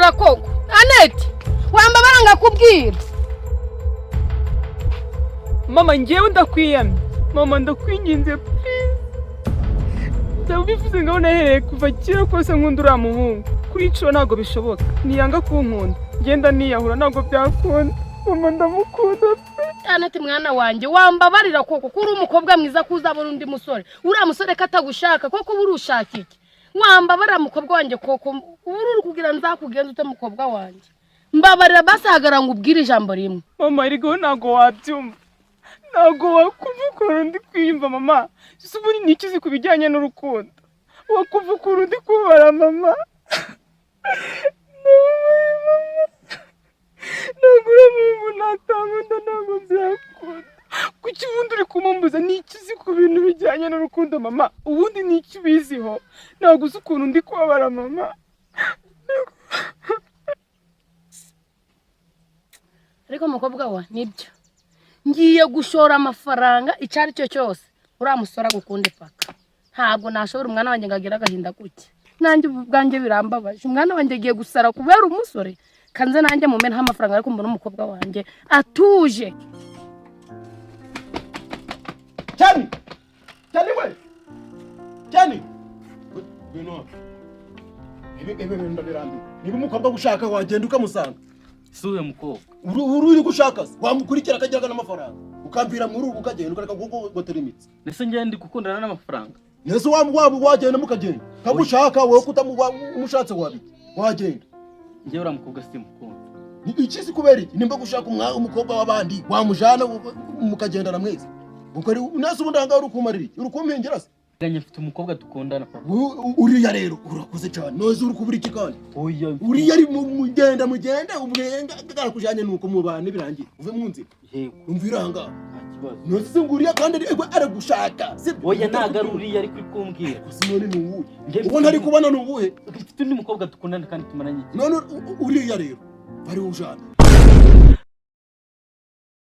wambabarira koko Aneti wambabara ngakubwira mama ngewe ndakwiyamye mama ndakwinginze please ndabivuze ngo nahereye kuva kera kose nkunda uriya muhungu kuri icyo ntabwo bishoboka niyanga kunkunda ngenda niyahura ntabwo byakunda mama ndamukunda Aneti mwana wanjye wambabarira koko kuri umukobwa mwiza kuzabona undi musore uriya musore katagushaka koko buri ushaka iki wambabara mukobwa wanjye koko uri kugira nzakugenza ute mukobwa wanjye mbabarira basagara ngo ubwire ijambo rimwe mama irigo ntabwo wabyumva ntabwo wakumva undi kwiyumva mama ubundi ni iki uzi ku bijyanye n'urukundo wakumva ukuntu undi kubara mama ntabwo uramubu ntatamunda ntabwo byakunda kuki ubundi uri kumumbuza ni iki uzi ku bintu bijyanye n'urukundo mama ubundi ni iki ubiziho ntabwo uzi ukuntu undi kubabara mama ariko mukobwa wa nibyo ngiye gushora amafaranga icyo ari cyo cyose uriya musore agukunda paka ntabwo nashobora umwana wanjye ngagira agahinda gutya nanjye ubwanjye birambabaje umwana wanjye agiye gusara kubera umusore kanze nanjye mumena amafaranga ariko mbona umukobwa wanjye atuje cyane we cyane bino ibi ndabirambiwe niba umukobwa gushaka wagenda ukamusanga suwe mukobwa uri gushaka wamukurikira akajyaga n'amafaranga ukambira muri ubu ukagenda ukareka gutera imitsi nese ngende gukundana n'amafaranga nese wagenda mukagenda kagushaka wowe kutamushatse wagenda njye ura mukobwa si mukunda iki si kubera iki nimba gushaka umukobwa w'abandi wamujana mukagendana mwese nese ubundi ahangaha uri kumarira uri kumpengera se nganye mfite umukobwa dukundana papa uriya rero urakoze cyane noze uri kubura iki kandi uriya ari mugenda uburenga karakujanye nuko mu bantu birangiye uve mu nzira yego umvira ahangaha kibazo nose nguriya kandi ari gushaka oya ntago ari uriya ari kuri kumbwira none ni uwuhe ubu ntari kubona ni uwuhe mfite undi mukobwa dukundana kandi tumaranye none uriya rero bari ujana